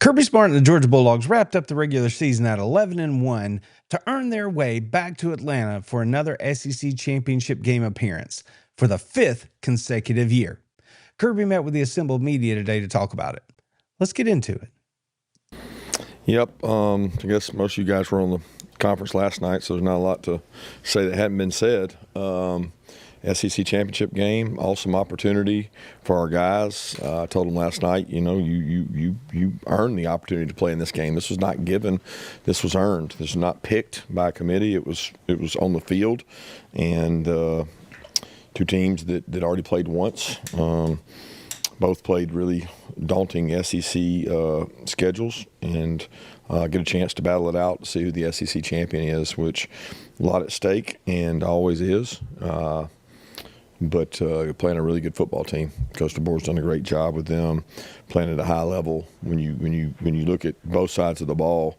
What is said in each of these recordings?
Kirby Smart and the Georgia Bulldogs wrapped up the regular season at 11-1 to earn their way back to Atlanta for another SEC championship game appearance for the 5th consecutive year. Kirby met with the assembled media today to talk about it. Let's get into it. Yep, I guess most of you guys were on the conference last night, so there's not a lot to say that hadn't been said. SEC championship game, awesome opportunity for our guys. I told them last night, you know, you earned the opportunity to play in this game. This was not given, this was earned. This was not picked by a committee. It was on the field, and two teams that already played once. Both played really daunting SEC schedules, and get a chance to battle it out to see who the SEC champion is, which a lot at stake and always is. But playing a really good football team. Coach DeBoer's done a great job with them, playing at a high level. When you look at both sides of the ball,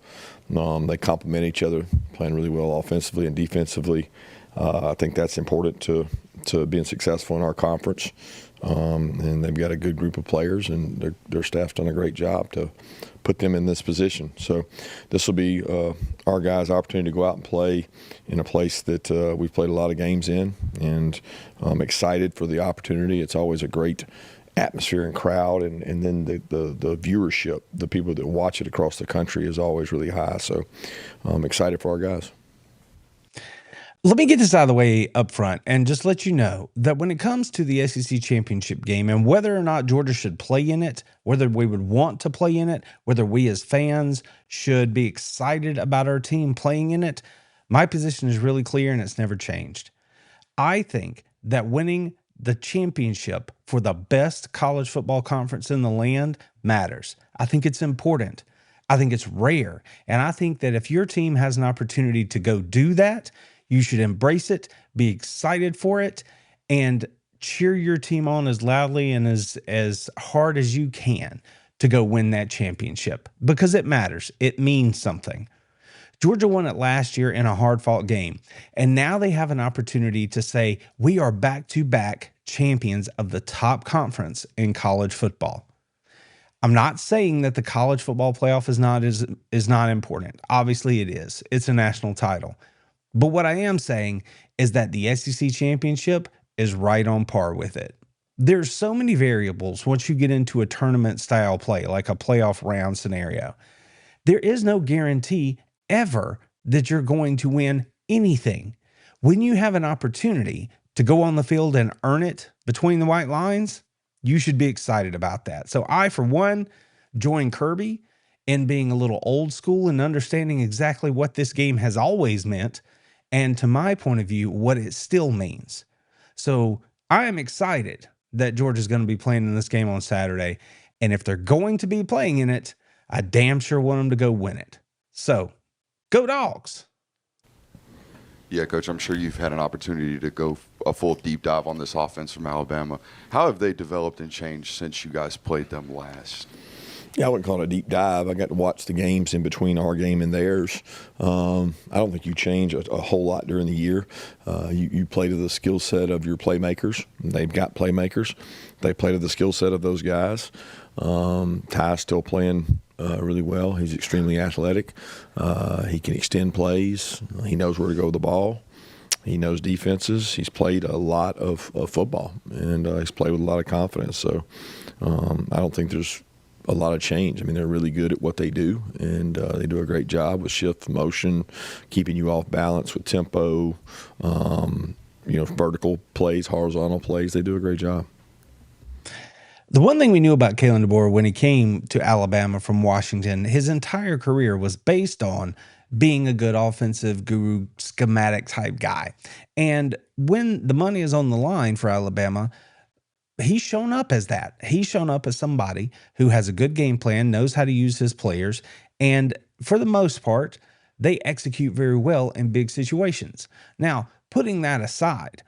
they complement each other, playing really well offensively and defensively. I think that's important to being successful in our conference. And they've got a good group of players, and their staff's done a great job to put them in this position. So this will be our guys' opportunity to go out and play in a place that we've played a lot of games in, and I'm excited for the opportunity. It's always a great atmosphere and crowd, and then the viewership, the people that watch it across the country is always really high. So I'm excited for our guys. Let me get this out of the way up front and just let you know that when it comes to the SEC championship game and whether or not Georgia should play in it, whether we would want to play in it, whether we as fans should be excited about our team playing in it, my position is really clear and it's never changed. I think that winning the championship for the best college football conference in the land matters. I think it's important. I think it's rare. And I think that if your team has an opportunity to go do that, you should embrace it, be excited for it, and cheer your team on as loudly and as hard as you can to go win that championship, because it matters. It means something. Georgia won it last year in a hard-fought game, and now they have an opportunity to say, we are back-to-back champions of the top conference in college football. I'm not saying that the college football playoff is not important. Obviously it is. It's a national title. But what I am saying is that the SEC championship is right on par with it. There's so many variables once you get into a tournament style play, like a playoff round scenario. There is no guarantee ever that you're going to win anything. When you have an opportunity to go on the field and earn it between the white lines, you should be excited about that. So I, for one, join Kirby in being a little old school and understanding exactly what this game has always meant, and to my point of view, what it still means. So I am excited that Georgia's going to be playing in this game on Saturday. And if they're going to be playing in it, I damn sure want them to go win it. So go Dogs. Yeah, Coach, I'm sure you've had an opportunity to go a full deep dive on this offense from Alabama. How have they developed and changed since you guys played them last? Yeah, I wouldn't call it a deep dive. I got to watch the games in between our game and theirs. I don't think you change a whole lot during the year. You play to the skill set of your playmakers. They've got playmakers. They play to the skill set of those guys. Ty's still playing really well. He's extremely athletic. He can extend plays. He knows where to go with the ball. He knows defenses. He's played a lot of football, and he's played with a lot of confidence. So I don't think there's a lot of change. I mean, they're really good at what they do, and they do a great job with shift, motion, keeping you off balance with tempo, vertical plays, horizontal plays. They do a great job. The one thing we knew about Kalen DeBoer when he came to Alabama from Washington, his entire career was based on being a good offensive guru, schematic type guy. And when the money is on the line for Alabama, he's shown up as that. He's shown up as somebody who has a good game plan, knows how to use his players, and for the most part, they execute very well in big situations. Now, putting that aside,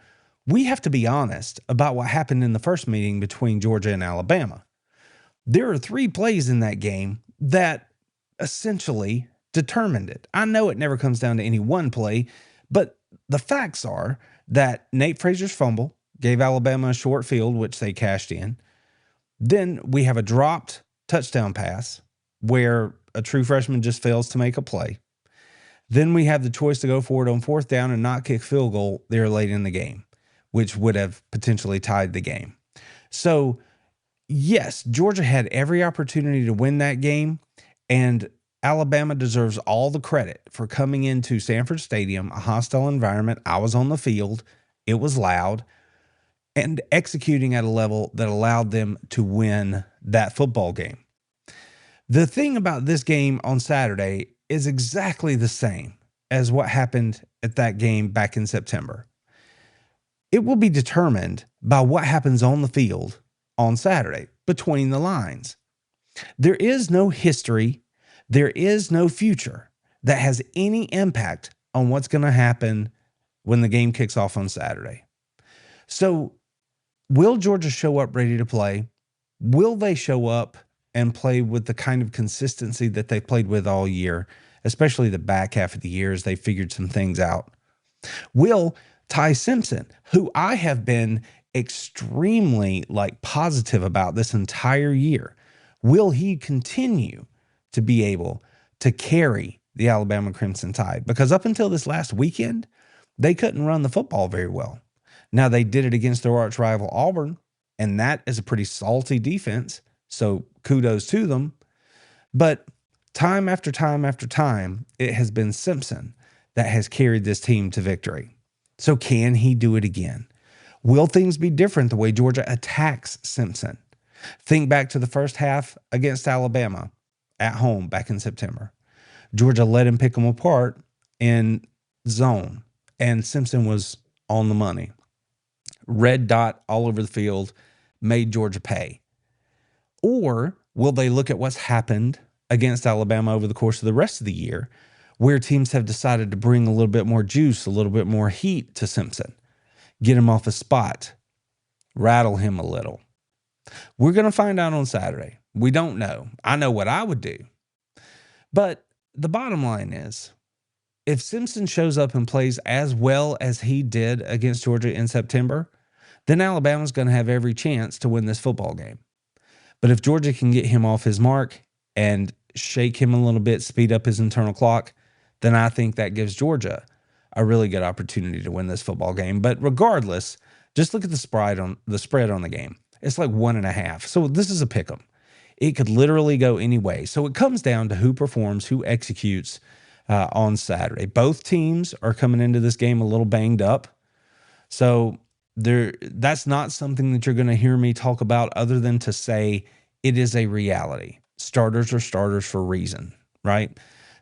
we have to be honest about what happened in the first meeting between Georgia and Alabama. There are 3 plays in that game that essentially determined it. I know it never comes down to any one play, but the facts are that Nate Fraser's fumble gave Alabama a short field, which they cashed in. Then we have a dropped touchdown pass where a true freshman just fails to make a play. Then we have the choice to go for it on 4th down and not kick field goal there late in the game, which would have potentially tied the game. So, yes, Georgia had every opportunity to win that game, and Alabama deserves all the credit for coming into Sanford Stadium, a hostile environment. I was on the field. It was loud, and executing at a level that allowed them to win that football game. The thing about this game on Saturday is exactly the same as what happened at that game back in September. It will be determined by what happens on the field on Saturday between the lines. There is no history, there is no future that has any impact on what's going to happen when the game kicks off on Saturday. So, will Georgia show up ready to play? Will they show up and play with the kind of consistency that they played with all year, especially the back half of the year as they figured some things out? Will Ty Simpson, who I have been extremely positive about this entire year, will he continue to be able to carry the Alabama Crimson Tide? Because up until this last weekend, they couldn't run the football very well. Now, they did it against their arch rival Auburn, and that is a pretty salty defense, so kudos to them. But time after time after time, it has been Simpson that has carried this team to victory. So can he do it again? Will things be different the way Georgia attacks Simpson? Think back to the first half against Alabama at home back in September. Georgia let him pick them apart in zone, and Simpson was on the money. Red dot all over the field, made Georgia pay. Or will they look at what's happened against Alabama over the course of the rest of the year, where teams have decided to bring a little bit more juice, a little bit more heat to Simpson, get him off his spot, rattle him a little? We're going to find out on Saturday. We don't know. I know what I would do. But the bottom line is, if Simpson shows up and plays as well as he did against Georgia in September, then Alabama's going to have every chance to win this football game. But if Georgia can get him off his mark and shake him a little bit, speed up his internal clock, then I think that gives Georgia a really good opportunity to win this football game. But regardless, just look at the spread on the game. It's like 1.5. So this is a pick 'em. It could literally go any way. So it comes down to who performs, who executes on Saturday. Both teams are coming into this game a little banged up. So that's not something that you're going to hear me talk about other than to say it is a reality. Starters are starters for a reason, right?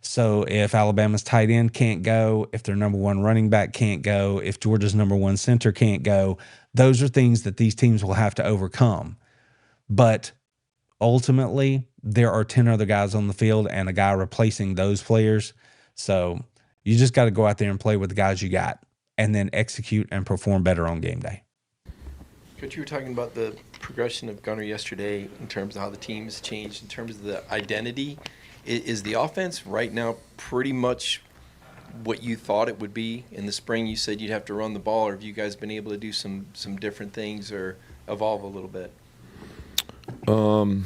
So if Alabama's tight end can't go, if their number one running back can't go, if Georgia's number one center can't go, those are things that these teams will have to overcome. But ultimately, there are 10 other guys on the field and a guy replacing those players. So you just got to go out there and play with the guys you got and then execute and perform better on game day. Coach, you were talking about the progression of Gunner yesterday in terms of how the team's changed, in terms of the identity. Is the offense right now pretty much what you thought it would be? In the spring, you said you'd have to run the ball, or have you guys been able to do some different things or evolve a little bit? I'm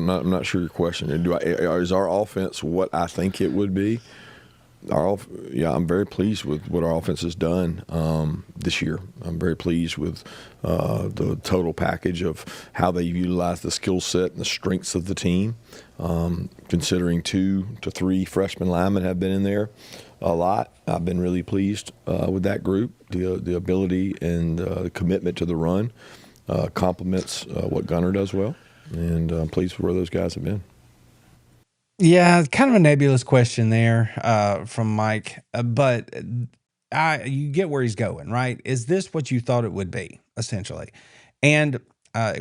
not sure your question. Is our offense what I think it would be? I'm very pleased with what our offense has done this year. I'm very pleased with the total package of how they utilize the skill set and the strengths of the team. Considering 2 to 3 freshman linemen have been in there a lot, I've been really pleased with that group. The ability and the commitment to the run complements what Gunner does well, and I'm pleased with where those guys have been. Yeah, kind of a nebulous question there from Mike, but you get where he's going, right? Is this what you thought it would be, essentially? And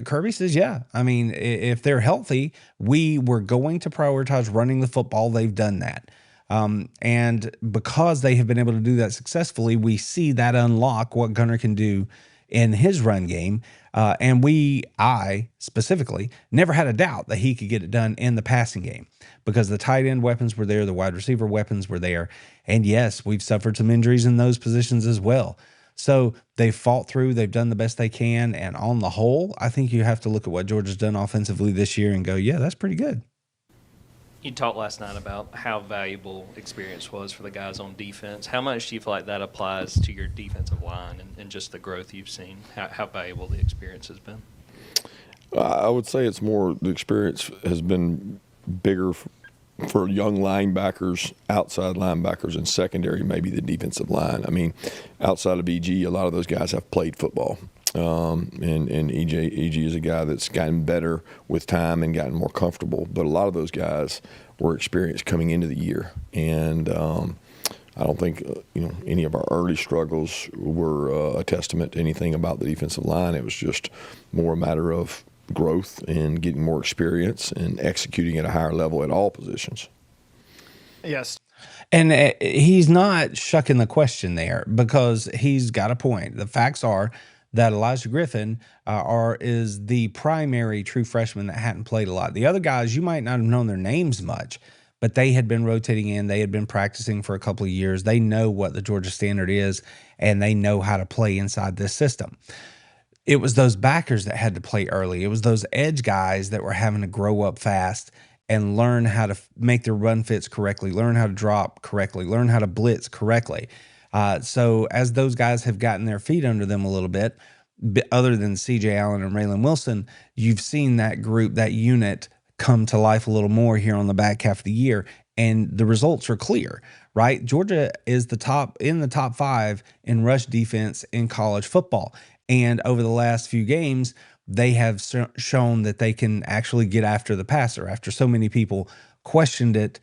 Kirby says, yeah. I mean, if they're healthy, we were going to prioritize running the football. They've done that. And because they have been able to do that successfully, we see that unlock what Gunner can do in his run game. And I specifically, never had a doubt that he could get it done in the passing game because the tight end weapons were there, the wide receiver weapons were there. And yes, we've suffered some injuries in those positions as well. So they've fought through, they've done the best they can. And on the whole, I think you have to look at what Georgia's done offensively this year and go, yeah, that's pretty good. You talked last night about how valuable experience was for the guys on defense. How much do you feel like that applies to your defensive line and just the growth you've seen? How valuable the experience has been? I would say it's more the experience has been bigger for young linebackers, outside linebackers, and secondary, maybe the defensive line. I mean, outside of EG, a lot of those guys have played football. And EG is a guy that's gotten better with time and gotten more comfortable. But a lot of those guys were experienced coming into the year. And I don't think any of our early struggles were a testament to anything about the defensive line. It was just more a matter of growth and getting more experience and executing at a higher level at all positions. Yes. And he's not shucking the question there because he's got a point. The facts are that Elijah Griffin is the primary true freshman that hadn't played a lot. The other guys, you might not have known their names much, but they had been rotating in. They had been practicing for a couple of years. They know what the Georgia standard is, and they know how to play inside this system. It was those backers that had to play early. It was those edge guys that were having to grow up fast and learn how to make their run fits correctly, learn how to drop correctly, learn how to blitz correctly. So as those guys have gotten their feet under them a little bit, other than C.J. Allen and Raylan Wilson, you've seen that group, that unit come to life a little more here on the back half of the year, and the results are clear, right? Georgia is in the top 5 in rush defense in college football. And over the last few games, they have shown that they can actually get after the passer after so many people questioned it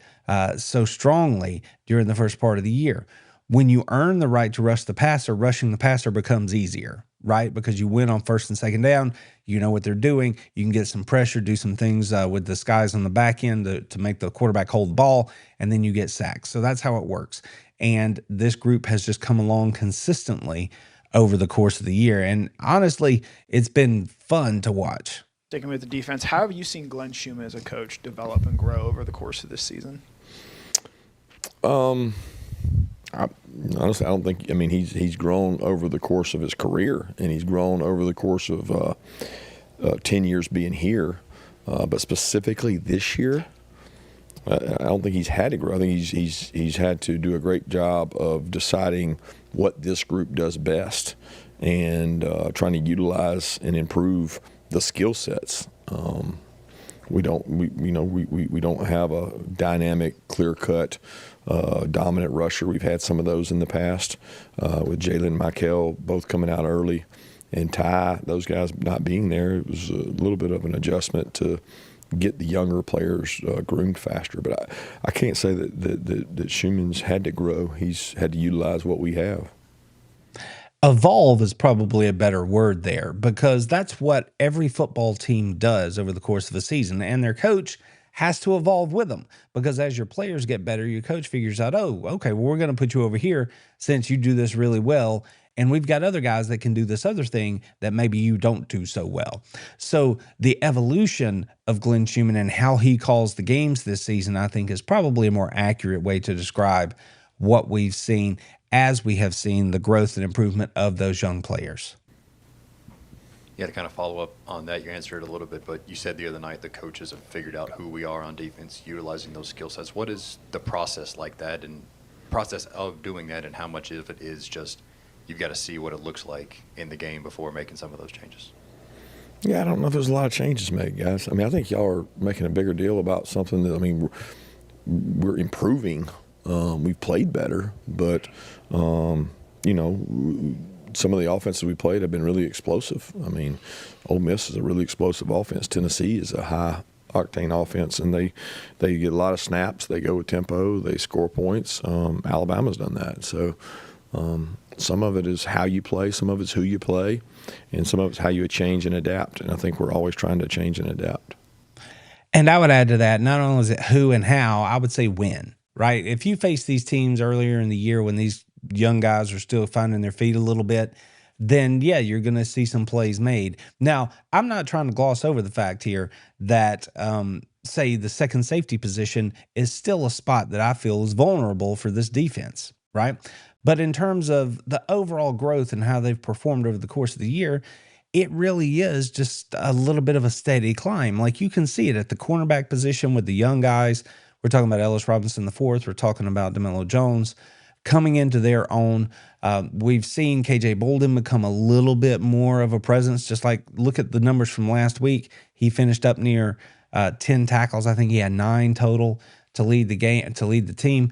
so strongly during the first part of the year. When you earn the right to rush the passer, rushing the passer becomes easier, right? Because you win on first and second down. You know what they're doing. You can get some pressure, do some things with the guys on the back end to make the quarterback hold the ball, and then you get sacks. So that's how it works. And this group has just come along consistently over the course of the year. And honestly, it's been fun to watch. Sticking with the defense, how have you seen Glenn Schumann as a coach develop and grow over the course of this season? Honestly, I don't think. I mean, he's grown over the course of his career, and he's grown over the course of 10 years being here. But specifically this year, I don't think he's had to grow. I think he's had to do a great job of deciding what this group does best and trying to utilize and improve the skill sets. We don't have a dynamic, clear-cut, dominant rusher. We've had some of those in the past with Jalen and Michael both coming out early, and Ty, those guys not being there. It was a little bit of an adjustment to get the younger players groomed faster. But I can't say that Schumann's had to grow. He's had to utilize what we have. Evolve is probably a better word there, because that's what every football team does over the course of a season, and their coach has to evolve with them, because as your players get better, your coach figures out, oh, okay, well, we're going to put you over here since you do this really well, and we've got other guys that can do this other thing that maybe you don't do so well. So the evolution of Glenn Schumann and how he calls the games this season, I think, is probably a more accurate way to describe what we've seen as we have seen the growth and improvement of those young players. Yeah, to kind of follow up on that, you answered it a little bit, but you said the other night the coaches have figured out who we are on defense, utilizing those skill sets. What is the process like that, and process of doing that, and how much of it is just you've got to see what it looks like in the game before making some of those changes? Yeah, I don't know if there's a lot of changes made, guys. I mean, I think y'all are making a bigger deal about something that, I mean, we're improving. We've played better, but, some of the offenses we played have been really explosive. I mean, Ole Miss is a really explosive offense. Tennessee is a high-octane offense, and they get a lot of snaps. They go with tempo. They score points. Alabama's done that. So some of it is how you play, some of it's who you play, and some of it's how you change and adapt. And I think we're always trying to change and adapt. And I would add to that, not only is it who and how, I would say when. Right? If you face these teams earlier in the year when these young guys are still finding their feet a little bit, then yeah, you're going to see some plays made. Now, I'm not trying to gloss over the fact here that, say, the second safety position is still a spot that I feel is vulnerable for this defense, right? But in terms of the overall growth and how they've performed over the course of the year, it really is just a little bit of a steady climb. Like, you can see it at the cornerback position with the young guys, We're talking about Ellis Robinson the fourth. We're talking about DeMello Jones coming into their own. We've seen KJ Bolden become a little bit more of a presence. Just like look at the numbers from last week. He finished up near 10 tackles. I think he had 9 total to lead the game, to lead the team.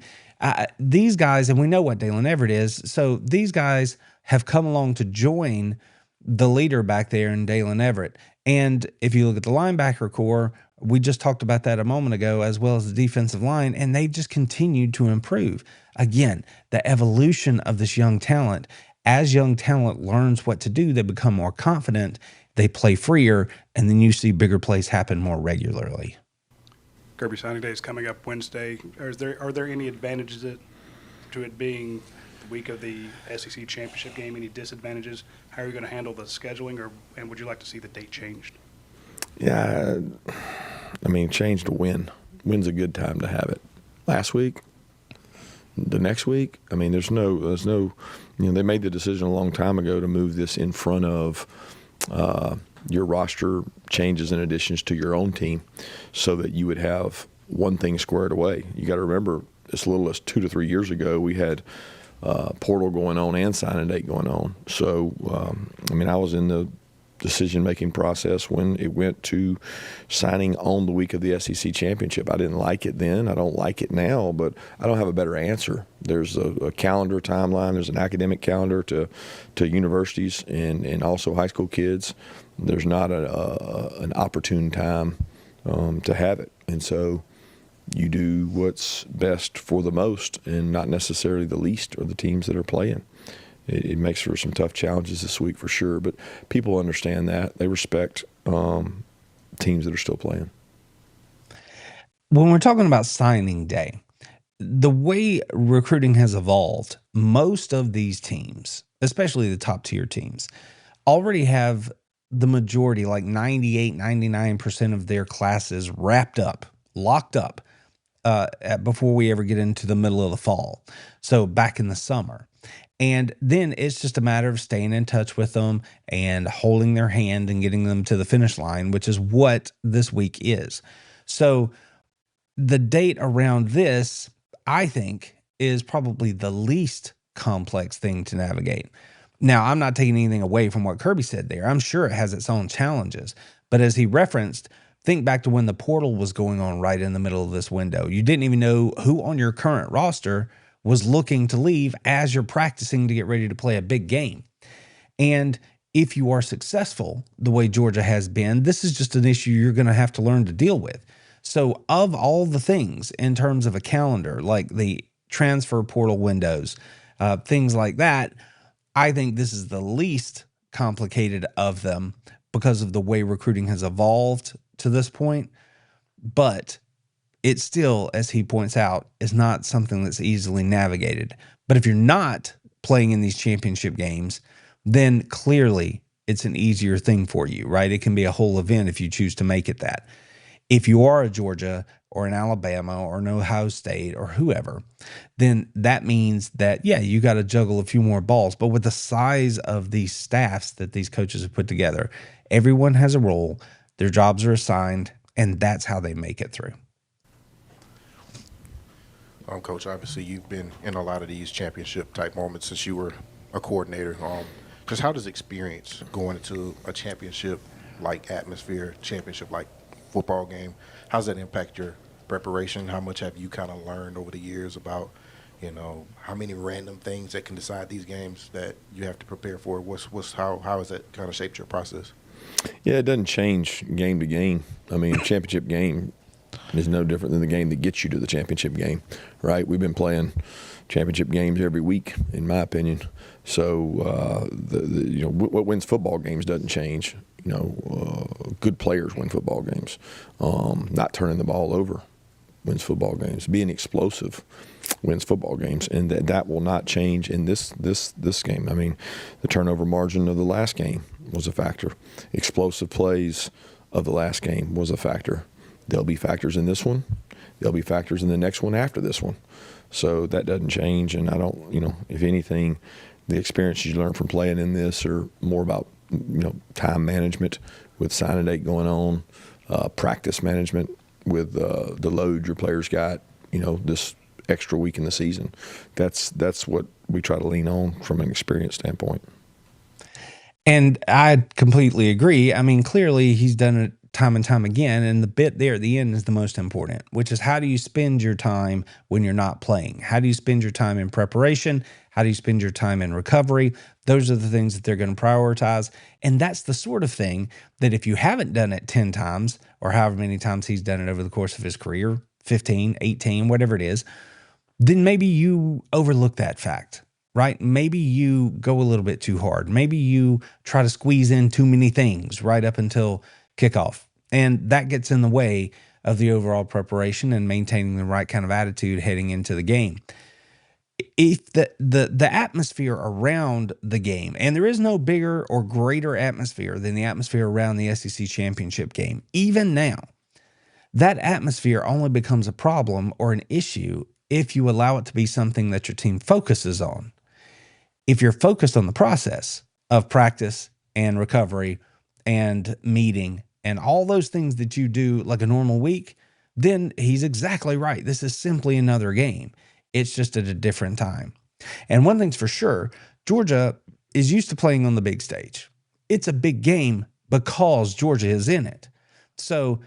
These guys, and we know what Dalen Everett is, so these guys have come along to join the leader back there in Dalen Everett. And if you look at the linebacker core, we just talked about that a moment ago, as well as the defensive line, and they just continued to improve. Again, the evolution of this young talent. As young talent learns what to do, they become more confident, they play freer, and then you see bigger plays happen more regularly. Kirby Signing Day is coming up Wednesday. Are there any advantages to it being the week of the SEC championship game? Any disadvantages? How are you going to handle the scheduling, and would you like to see the date changed? Yeah, I mean, change to win. Win's a good time to have it. Last week, the next week, I mean, there's no, they made the decision a long time ago to move this in front of your roster changes and additions to your own team so that you would have one thing squared away. You got to remember, as little as 2 to 3 years ago, we had portal going on and signing date going on. So, I mean, I was in the decision-making process when it went to signing on the week of the SEC championship. I didn't like it then. I don't like it now, but I don't have a better answer. There's a calendar timeline. There's an academic calendar to universities and also high school kids. There's not an opportune time to have it. And so you do what's best for the most and not necessarily the least or the teams that are playing. It makes for some tough challenges this week for sure, but people understand that. They respect teams that are still playing. When we're talking about signing day, the way recruiting has evolved, most of these teams, especially the top tier teams, already have the majority, like 98, 99% of their classes wrapped up, locked up before we ever get into the middle of the fall. So back in the summer. And then it's just a matter of staying in touch with them and holding their hand and getting them to the finish line, which is what this week is. So the date around this, I think, is probably the least complex thing to navigate. Now, I'm not taking anything away from what Kirby said there. I'm sure it has its own challenges. But as he referenced, think back to when the portal was going on right in the middle of this window. You didn't even know who on your current roster was looking to leave as you're practicing to get ready to play a big game. And if you are successful the way Georgia has been, this is just an issue you're going to have to learn to deal with. So of all the things in terms of a calendar, like the transfer portal windows, things like that, I think this is the least complicated of them because of the way recruiting has evolved to this point. But it still, as he points out, is not something that's easily navigated. But if you're not playing in these championship games, then clearly it's an easier thing for you, right? It can be a whole event if you choose to make it that. If you are a Georgia or an Alabama or an Ohio State or whoever, then that means that, yeah, you got to juggle a few more balls. But with the size of these staffs that these coaches have put together, everyone has a role, their jobs are assigned, and that's how they make it through. Coach, obviously you've been in a lot of these championship-type moments since you were a coordinator. Just how does experience going into a championship-like atmosphere, championship-like football game, how does that impact your preparation? How much have you kind of learned over the years about, how many random things that can decide these games that you have to prepare for? How has that kind of shaped your process? Yeah, it doesn't change game to game. I mean, championship game is no different than the game that gets you to the championship game, right? We've been playing championship games every week, in my opinion. So, what wins football games doesn't change. Good players win football games. Not turning the ball over wins football games. Being explosive wins football games, and that will not change in this game. I mean, the turnover margin of the last game was a factor. Explosive plays of the last game was a factor. There'll be factors in this one. There'll be factors in the next one after this one. So that doesn't change, and I don't, if anything, the experiences you learn from playing in this are more about, time management with signing date going on, practice management, the load your players got, this extra week in the season. That's what we try to lean on from an experience standpoint. And I completely agree. I mean, clearly he's done it time and time again. And the bit there at the end is the most important, which is how do you spend your time when you're not playing? How do you spend your time in preparation? How do you spend your time in recovery? Those are the things that they're going to prioritize. And that's the sort of thing that if you haven't done it 10 times or however many times he's done it over the course of his career, 15, 18, whatever it is, then maybe you overlook that fact. Right? Maybe you go a little bit too hard. Maybe you try to squeeze in too many things right up until kickoff. And that gets in the way of the overall preparation and maintaining the right kind of attitude heading into the game. If the atmosphere around the game, and there is no bigger or greater atmosphere than the atmosphere around the SEC championship game, even now, that atmosphere only becomes a problem or an issue if you allow it to be something that your team focuses on. If you're focused on the process of practice and recovery and meeting and all those things that you do like a normal week, then he's exactly right. This is simply another game. It's just at a different time. And one thing's for sure, Georgia is used to playing on the big stage. It's a big game because Georgia is in it. So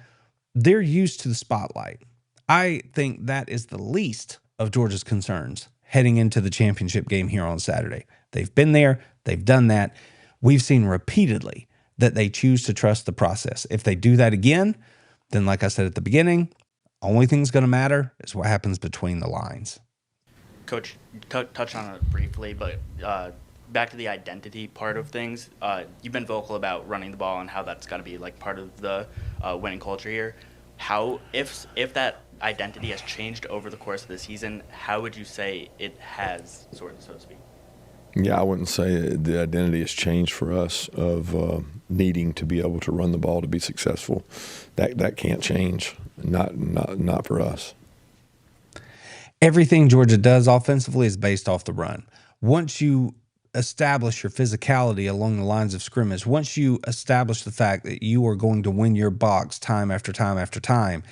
they're used to the spotlight. I think that is the least of Georgia's concerns heading into the championship game here on Saturday. They've been there. They've done that. We've seen repeatedly that they choose to trust the process. If they do that again, then like I said at the beginning, only thing's going to matter is what happens between the lines. Coach, touched on it briefly, but back to the identity part of things. You've been vocal about running the ball and how that's got to be like part of the winning culture here. How, if that identity has changed over the course of the season, how would you say it has, so to speak? Yeah, I wouldn't say the identity has changed for us of needing to be able to run the ball to be successful. That can't change, not for us. Everything Georgia does offensively is based off the run. Once you establish your physicality along the lines of scrimmage, once you establish the fact that you are going to win your box time after time after time,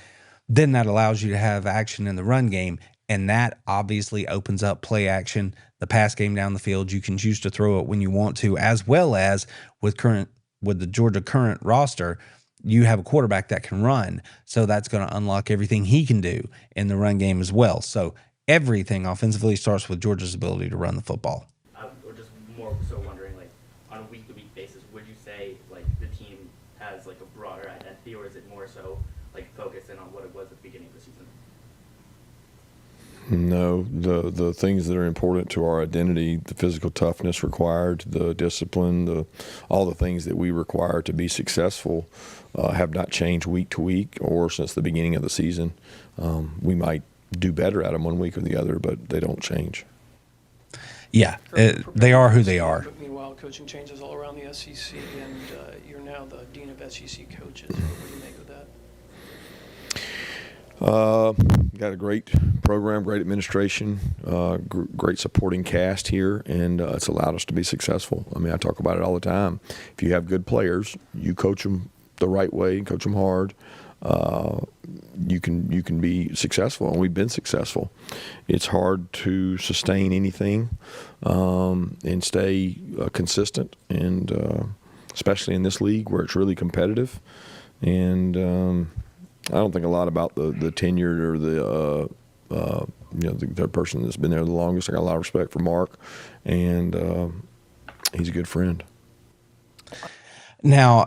then that allows you to have action in the run game, and that obviously opens up play action, the pass game down the field. You can choose to throw it when you want to, as well as with the Georgia current roster, you have a quarterback that can run, so that's going to unlock everything he can do in the run game as well. So everything offensively starts with Georgia's ability to run the football. Or just more so wondering, like, on a week-to-week basis, would you say, like, the team has, like, a broader identity, or is it more so, like, focused in on what it was at the beginning of the season? No, the things that are important to our identity, the physical toughness required, the discipline, all the things that we require to be successful have not changed week to week or since the beginning of the season. We might do better at them one week or the other, but they don't change. Yeah, they are who they are. But meanwhile, coaching changes all around the SEC, and you're now the dean of SEC coaches. What do you make of that? Got a great program, great administration, great supporting cast here, and it's allowed us to be successful. I mean, I talk about it all the time. If you have good players, you coach them the right way, coach them hard, you can be successful, and we've been successful. It's hard to sustain anything and stay consistent, and especially in this league where it's really competitive. And I don't think a lot about the tenured or the person that's been there the longest. I got a lot of respect for Mark, and he's a good friend. Now,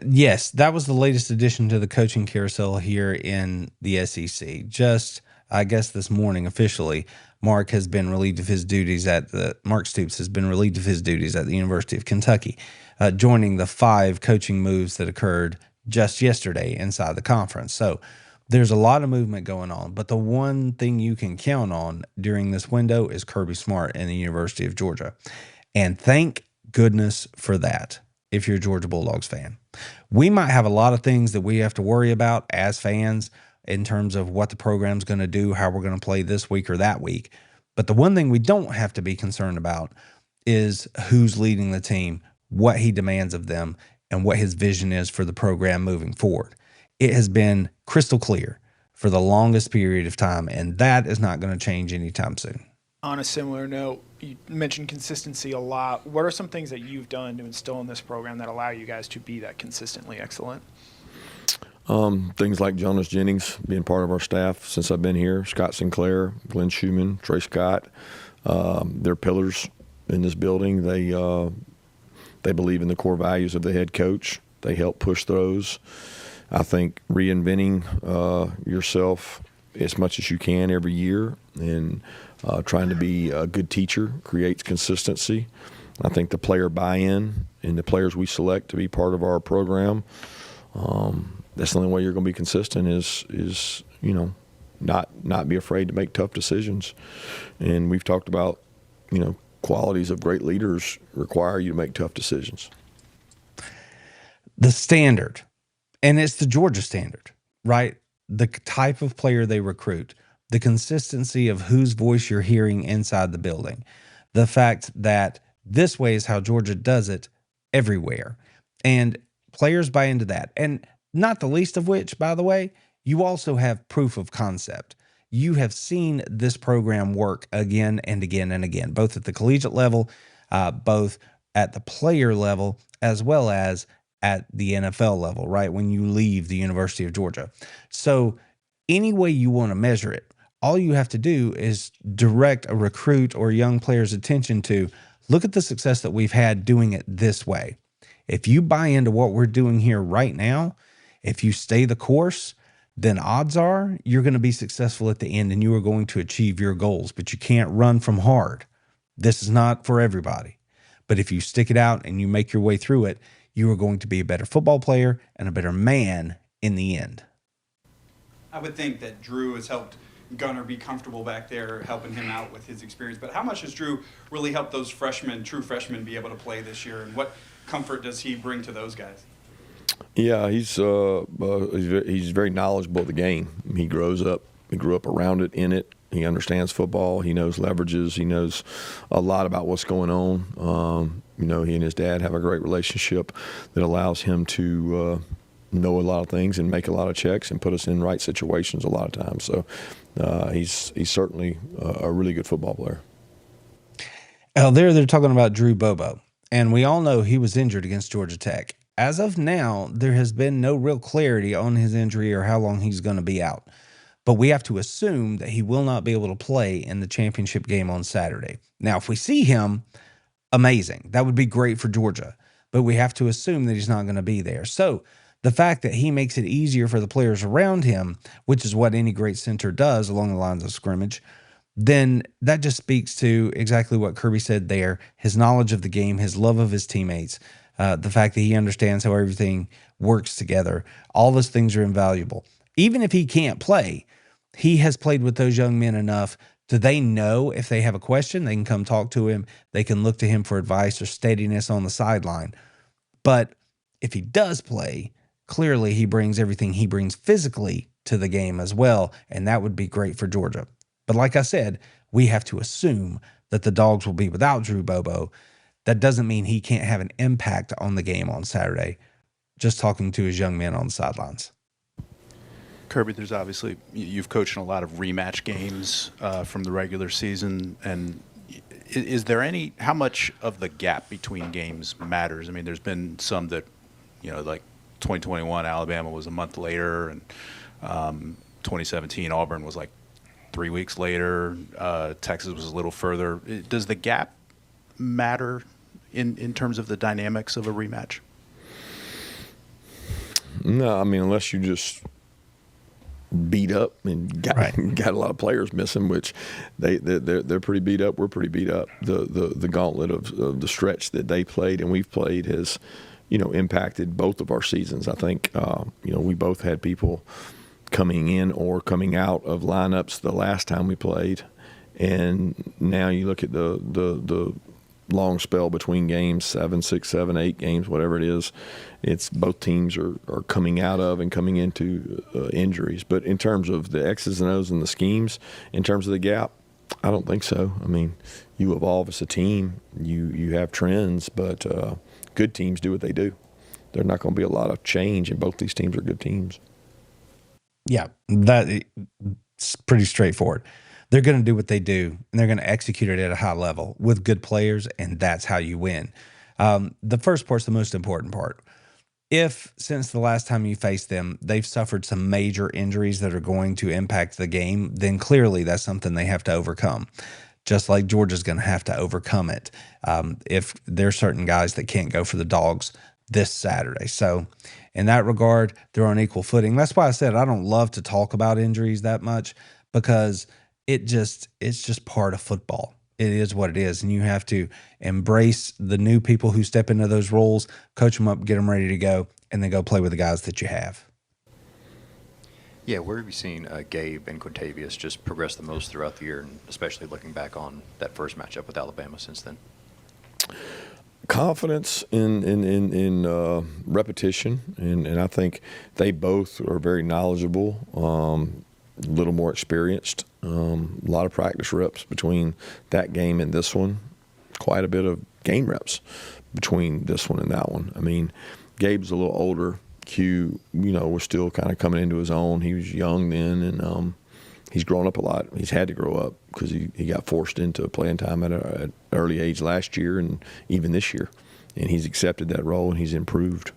yes, that was the latest addition to the coaching carousel here in the SEC. Just, I guess, this morning officially, Mark Stoops has been relieved of his duties at the University of Kentucky, joining the 5 coaching moves that occurred just yesterday inside the conference. So there's a lot of movement going on, but the one thing you can count on during this window is Kirby Smart and the University of Georgia. And thank goodness for that. If you're a Georgia Bulldogs fan, we might have a lot of things that we have to worry about as fans in terms of what the program's going to do, how we're going to play this week or that week. But the one thing we don't have to be concerned about is who's leading the team, what he demands of them, and what his vision is for the program moving forward. it has been crystal clear for the longest period of time, and that is not going to change anytime soon. On a similar note, you mentioned consistency a lot. What are some things that you've done to instill in this program that allow you guys to be that consistently excellent? Things like Jonas Jennings being part of our staff since I've been here, Scott Sinclair, Glenn Schumann, Trey Scott. They're pillars in this building. They believe in the core values of the head coach. They help push those. I think reinventing yourself as much as you can every year and trying to be a good teacher creates consistency. I think the player buy-in and the players we select to be part of our program, that's the only way you're going to be consistent is not be afraid to make tough decisions. And we've talked about, qualities of great leaders require you to make tough decisions. The standard, and it's the Georgia standard, right? The type of player they recruit, the consistency of whose voice you're hearing inside the building, the fact that this way is how Georgia does it everywhere. And players buy into that. And not the least of which, by the way, you also have proof of concept. You have seen this program work again and again and again, both at the collegiate level, both at the player level, as well as at the NFL level, right? When you leave the University of Georgia. So any way you want to measure it, all you have to do is direct a recruit or young player's attention to, look at the success that we've had doing it this way. If you buy into what we're doing here right now, if you stay the course, then odds are you're going to be successful at the end and you are going to achieve your goals, but you can't run from hard. This is not for everybody. But if you stick it out and you make your way through it, you are going to be a better football player and a better man in the end. I would think that Drew has helped Gunnar be comfortable back there, helping him out with his experience. But how much has Drew really helped those true freshmen, be able to play this year? And what comfort does he bring to those guys? Yeah, he's very knowledgeable of the game. He grew up around it, in it. He understands football. He knows leverages. He knows a lot about what's going on. He and his dad have a great relationship that allows him to know a lot of things and make a lot of checks and put us in right situations a lot of times. So he's certainly a really good football player. They're talking about Drew Bobo, and we all know he was injured against Georgia Tech. As of now, there has been no real clarity on his injury or how long he's going to be out. But we have to assume that he will not be able to play in the championship game on Saturday. Now, if we see him, amazing. That would be great for Georgia. But we have to assume that he's not going to be there. So the fact that he makes it easier for the players around him, which is what any great center does along the lines of scrimmage, then that just speaks to exactly what Kirby said there, his knowledge of the game, his love of his teammates, the fact that he understands how everything works together. All those things are invaluable. Even if he can't play, he has played with those young men enough do they know if they have a question, they can come talk to him. They can look to him for advice or steadiness on the sideline. But if he does play, clearly he brings everything he brings physically to the game as well, and that would be great for Georgia. But like I said, we have to assume that the Dogs will be without Drew Bobo. That doesn't mean he can't have an impact on the game on Saturday, just talking to his young men on the sidelines. Kirby, there's obviously, you've coached in a lot of rematch games from the regular season, and is there any, how much of the gap between games matters? I mean, there's been some that, like 2021 Alabama was a month later, and 2017 Auburn was like 3 weeks later. Texas was a little further. Does the gap matter in terms of the dynamics of a rematch? No, I mean, unless you just beat up and got a lot of players missing, which they're pretty beat up. We're pretty beat up. The gauntlet of the stretch that they played and we've played has, impacted both of our seasons. I think, we both had people coming in or coming out of lineups the last time we played, and now you look at the long spell between games, 7, 6, 7, 8 games, whatever it is. It's both teams are coming out of and coming into injuries. But in terms of the X's and O's and the schemes, in terms of the gap, I don't think so. I mean, you evolve as a team. You have trends, but good teams do what they do. There's not going to be a lot of change, and both these teams are good teams. Yeah, it's pretty straightforward. They're going to do what they do, and they're going to execute it at a high level with good players, and that's how you win. The first part's the most important part. If since the last time you faced them, they've suffered some major injuries that are going to impact the game, then clearly that's something they have to overcome. Just like Georgia's going to have to overcome it if there's certain guys that can't go for the Dogs this Saturday. So in that regard, they're on equal footing. That's why I said I don't love to talk about injuries that much, because it's just part of football. It is what it is, and you have to embrace the new people who step into those roles, coach them up, get them ready to go, and then go play with the guys that you have. Yeah, where have you seen Gabe and Quintavious just progress the most throughout the year, and especially looking back on that first matchup with Alabama since then? Confidence in repetition, and I think they both are very knowledgeable, a little more experienced. A lot of practice reps between that game and this one. Quite a bit of game reps between this one and that one. I mean, Gabe's a little older. Q, was still kind of coming into his own. He was young then, and he's grown up a lot. He's had to grow up because he got forced into playing time at an early age last year and even this year. And he's accepted that role, and he's improved.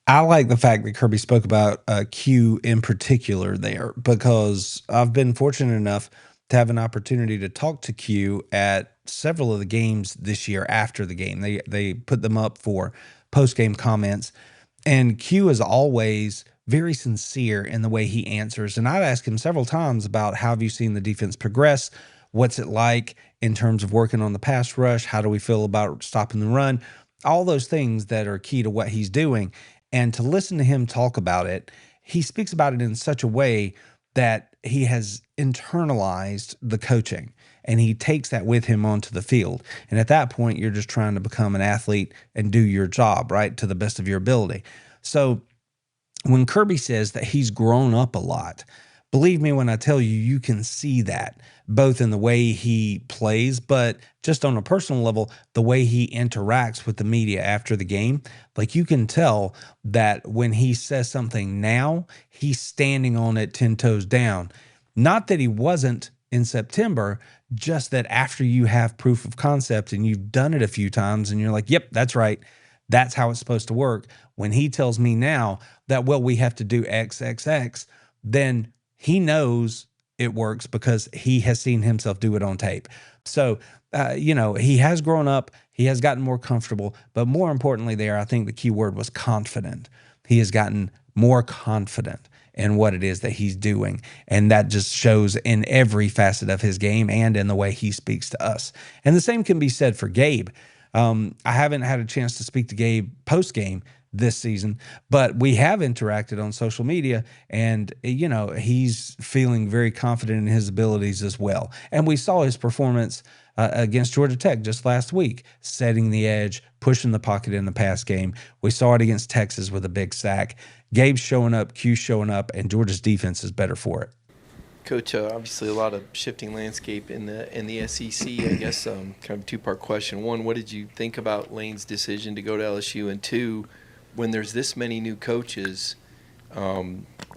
I like the fact that Kirby spoke about Q in particular there, because I've been fortunate enough to have an opportunity to talk to Q at several of the games this year after the game. They put them up for post-game comments, and Q is always very sincere in the way he answers. And I've asked him several times about how have you seen the defense progress? What's it like in terms of working on the pass rush? How do we feel about stopping the run? All those things that are key to what he's doing. And to listen to him talk about it, he speaks about it in such a way that he has internalized the coaching, and he takes that with him onto the field. And at that point, you're just trying to become an athlete and do your job, right, to the best of your ability. So when Kirby says that he's grown up a lot, believe me when I tell you, you can see that both in the way he plays, but just on a personal level, the way he interacts with the media after the game. Like, you can tell that when he says something now, he's standing on it 10 toes down. Not that he wasn't in September, just that after you have proof of concept and you've done it a few times and you're like, yep, that's right. That's how it's supposed to work. When he tells me now that, well, we have to do X, X, X, then he knows it works because he has seen himself do it on tape. So, he has grown up, he has gotten more comfortable, but more importantly there, I think the key word was confident. He has gotten more confident in what it is that he's doing. And that just shows in every facet of his game and in the way he speaks to us. And the same can be said for Gabe. I haven't had a chance to speak to Gabe post-game this season, but we have interacted on social media, and he's feeling very confident in his abilities as well. And we saw his performance against Georgia Tech just last week, setting the edge, pushing the pocket in the pass game. We saw it against Texas with a big sack. Gabe's showing up, Q's showing up, and Georgia's defense is better for it. Coach, obviously a lot of shifting landscape in the SEC. I guess kind of a two-part question. One, what did you think about Lane's decision to go to LSU? And two, when there's this many new coaches,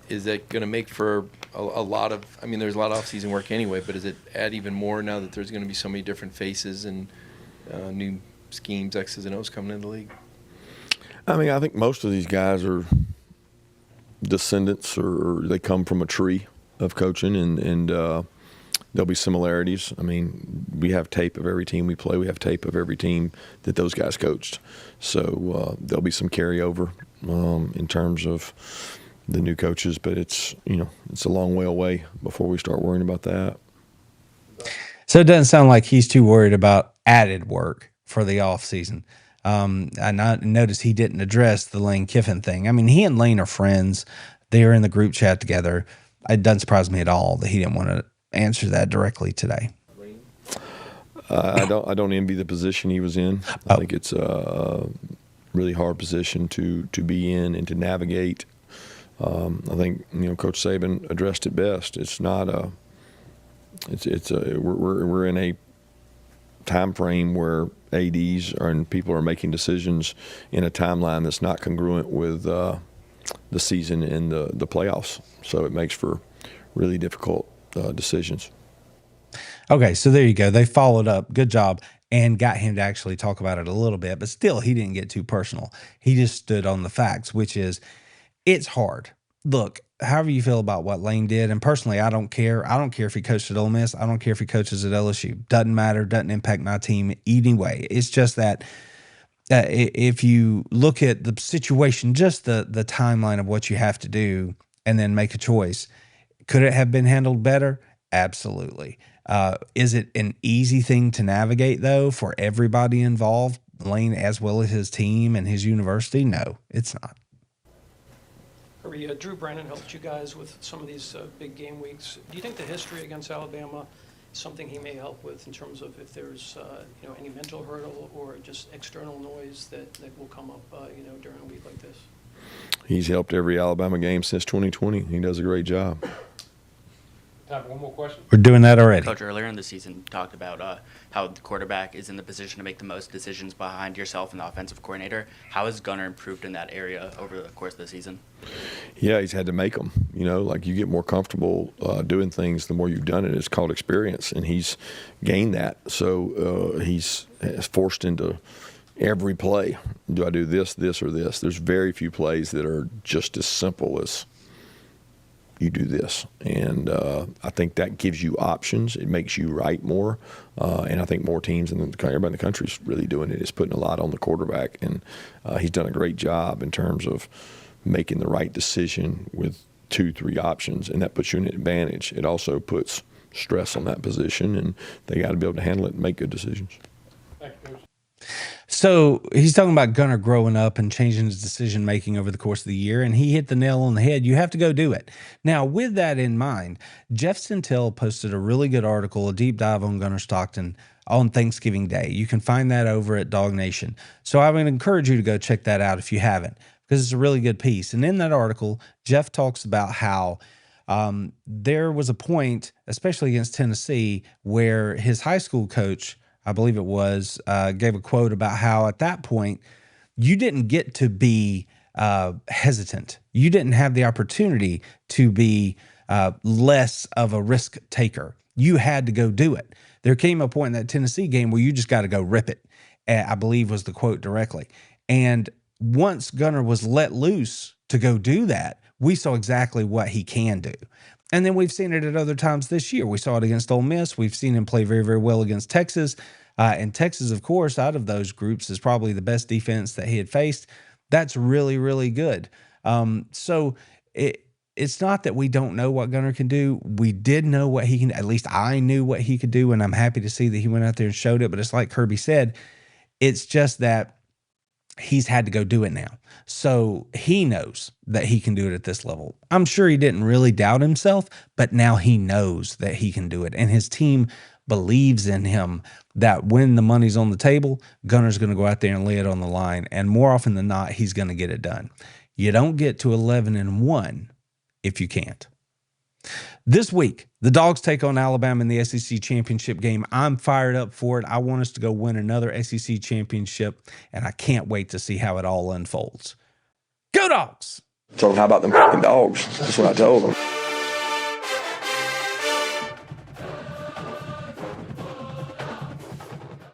is that going to make for a lot of – I mean, there's a lot of off-season work anyway, but does it add even more now that there's going to be so many different faces and new schemes, X's and O's coming into the league? I mean, I think most of these guys are descendants or they come from a tree of coaching, and there'll be similarities. I mean, we have tape of every team we play. We have tape of every team that those guys coached. So there'll be some carryover in terms of the new coaches, but it's a long way away before we start worrying about that. So it doesn't sound like he's too worried about added work for the offseason. I noticed he didn't address the Lane Kiffin thing. I mean, he and Lane are friends. They are in the group chat together. It doesn't surprise me at all that he didn't want to answer that directly today. I don't envy the position he was in. I think it's a really hard position to be in and to navigate. I think Coach Saban addressed it best. It's not a. We're in a time frame where ADs and people are making decisions in a timeline that's not congruent with the season and the playoffs. So it makes for really difficult decisions. Okay, so there you go. They followed up. Good job. And got him to actually talk about it a little bit, but still, he didn't get too personal. He just stood on the facts, which is it's hard. Look, however you feel about what Lane did, and personally, I don't care. I don't care if he coached at Ole Miss. I don't care if he coaches at LSU. Doesn't matter. Doesn't impact my team anyway. It's just that if you look at the situation, just the timeline of what you have to do, and then make a choice, could it have been handled better? Absolutely. Is it an easy thing to navigate, though, for everybody involved, Lane as well as his team and his university? No, it's not. Kirby, Drew Brennan helped you guys with some of these big game weeks. Do you think the history against Alabama is something he may help with in terms of if there's any mental hurdle or just external noise that will come up during a week like this? He's helped every Alabama game since 2020. He does a great job. Time for one more question. We're doing that already. Coach, earlier in the season, talked about how the quarterback is in the position to make the most decisions behind yourself and the offensive coordinator. How has Gunnar improved in that area over the course of the season? Yeah, he's had to make them. Like you get more comfortable doing things the more you've done it. It's called experience, and he's gained that. So he's forced into every play. Do I do this, this, or this? There's very few plays that are just as simple as you do this. And I think that gives you options. It makes you right more. And I think more teams and everybody in the country is really doing it. It's putting a lot on the quarterback. And he's done a great job in terms of making the right decision with 2-3 options. And that puts you in an advantage. It also puts stress on that position. And they got to be able to handle it and make good decisions. Thank you, Coach. So he's talking about Gunnar growing up and changing his decision making over the course of the year, and he hit the nail on the head. You have to go do it. Now, with that in mind, Jeff Sentell posted a really good article, a deep dive on Gunnar Stockton on Thanksgiving Day. You can find that over at Dog Nation. So I would encourage you to go check that out if you haven't, because it's a really good piece. And in that article, Jeff talks about how there was a point, especially against Tennessee, where his high school coach, I believe it was, gave a quote about how at that point you didn't get to be hesitant. You didn't have the opportunity to be less of a risk taker. You had to go do it. There came a point in that Tennessee game where you just got to go rip it, I believe was the quote directly. And once Gunnar was let loose to go do that, we saw exactly what he can do. And then we've seen it at other times this year. We saw it against Ole Miss. We've seen him play very, very well against Texas. And Texas, of course, out of those groups is probably the best defense that he had faced. That's really, really good. So it's not that we don't know what Gunnar can do. We did know what he can, at least I knew what he could do, and I'm happy to see that he went out there and showed it. But it's like Kirby said, it's just that he's had to go do it now. So he knows that he can do it at this level. I'm sure he didn't really doubt himself, but now he knows that he can do it. And his team believes in him that when the money's on the table, Gunnar's going to go out there and lay it on the line. And more often than not, he's going to get it done. You don't get to 11-1 if you can't. This week, the Dogs take on Alabama in the SEC championship game. I'm fired up for it. I want us to go win another SEC championship, and I can't wait to see how it all unfolds. Go Dogs! Told them, how about them fucking dogs? That's what I told them.